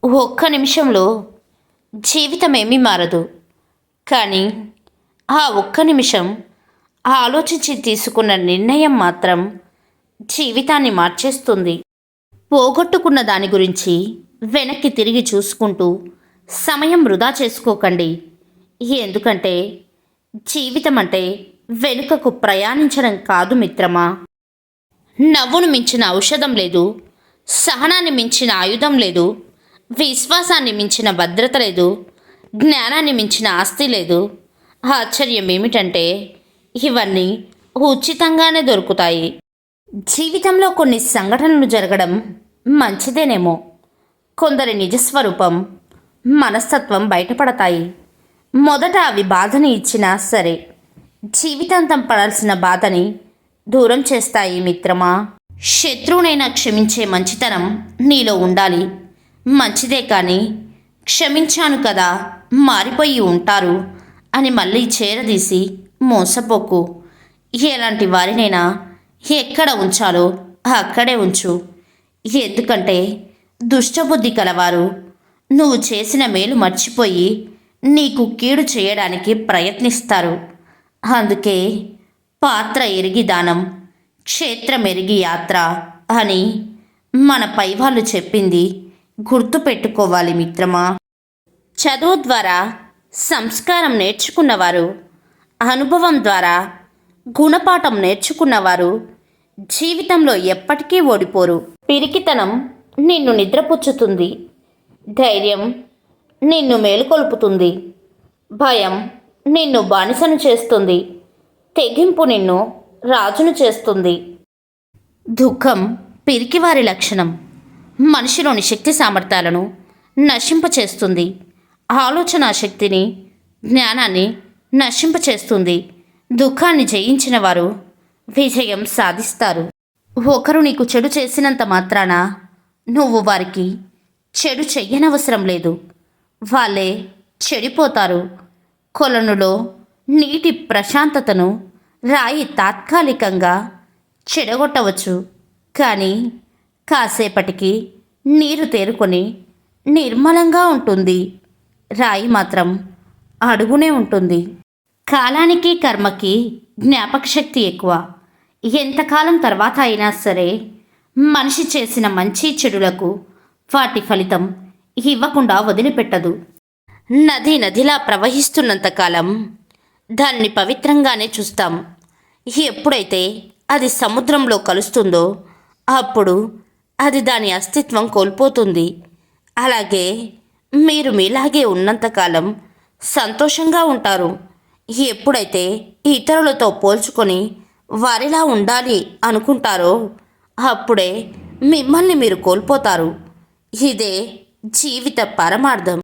ఒక్క నిమిషంలో జీవితమేమీ మారదు. కానీ ఆ ఒక్క నిమిషం ఆలోచించి తీసుకున్న నిర్ణయం మాత్రం జీవితాన్ని మార్చేస్తుంది. పోగొట్టుకున్న దాని గురించి వెనక్కి తిరిగి చూసుకుంటూ సమయం వృధా చేసుకోకండి. ఎందుకంటే జీవితం అంటే వెనుకకు ప్రయాణించడం కాదు మిత్రమా. నవ్వును మించిన ఔషధం లేదు, సహనాన్ని మించిన ఆయుధం లేదు, విశ్వాసాన్ని మించిన భద్రత లేదు, జ్ఞానాన్ని మించిన ఆస్తి లేదు. ఆశ్చర్యం ఏమిటంటే ఇవన్నీ ఉచితంగానే దొరుకుతాయి. జీవితంలో కొన్ని సంఘటనలు జరగడం మంచిదేనేమో. కొందరి నిజస్వరూపం, మనస్తత్వం బయటపడతాయి. మొదట అవి బాధని ఇచ్చినా సరే, జీవితాంతం పడాల్సిన బాధని దూరం చేస్తాయి మిత్రమా. శత్రువునైనా క్షమించే మంచితనం నీలో ఉండాలి. మంచిదే కానీ క్షమించాను కదా, మారిపోయి ఉంటారు అని మళ్ళీ చేరదీసి మోసపోకు. ఎలాంటి వారినైనా ఎక్కడ ఉంచాలో అక్కడే ఉంచు. ఎందుకంటే దుష్టబుద్ధి కలవారు నువ్వు చేసిన మేలు మర్చిపోయి నీకు కీడు చేయడానికి ప్రయత్నిస్తారు. అందుకే పాత్ర ఎరిగి దానం, క్షేత్రం ఎరిగి యాత్ర అని మన పైవాళ్ళు చెప్పింది గుర్తుపెట్టుకోవాలి మిత్రమా. చదువు ద్వారా సంస్కారం నేర్చుకున్నవారు, అనుభవం ద్వారా గుణపాఠం నేర్చుకున్నవారు జీవితంలో ఎప్పటికీ ఓడిపోరు. పిరికితనం నిన్ను నిద్రపుచ్చుతుంది, ధైర్యం నిన్ను మేలుకొల్పుతుంది, భయం నిన్ను బానిసను చేస్తుంది, తెగింపు నిన్ను రాజును చేస్తుంది. దుఃఖం పిరికివారి లక్షణం. మనిషిలోని శక్తి సామర్థ్యాలను నశింపచేస్తుంది. ఆలోచన శక్తిని, జ్ఞానాన్ని నశింపచేస్తుంది. దుఃఖాన్ని జయించిన వారు విజయం సాధిస్తారు. ఒకరు నీకు చెడు చేసినంత మాత్రాన నువ్వు వారికి చెడు చెయ్యనవసరం లేదు. వాళ్ళే చెడిపోతారు. కొలనులో నీటి ప్రశాంతతను రాయి తాత్కాలికంగా చెడగొట్టవచ్చు, కానీ కాసేపటికి నీరు తేరుకొని నిర్మలంగా ఉంటుంది. రాయి మాత్రం అడుగునే ఉంటుంది. కాలానికి కర్మకి జ్ఞాపకశక్తి ఎక్కువ. ఎంతకాలం తర్వాత అయినా సరే మనిషి చేసిన మంచి చెడులకు వాటి ఫలితం ఇవ్వకుండా వదిలిపెట్టదు. నది నదిలా ప్రవహిస్తున్నంతకాలం దాన్ని పవిత్రంగానే చూస్తాం. ఎప్పుడైతే అది సముద్రంలో కలుస్తుందో అప్పుడు అది దాని అస్తిత్వం కోల్పోతుంది. అలాగే మీరు మీలాగే ఉన్నంతకాలం సంతోషంగా ఉంటారు. ఎప్పుడైతే ఇతరులతో పోల్చుకొని వారిలా ఉండాలి అనుకుంటారో అప్పుడే మిమ్మల్ని మీరు కోల్పోతారు. ఇదే జీవిత పరమార్థం.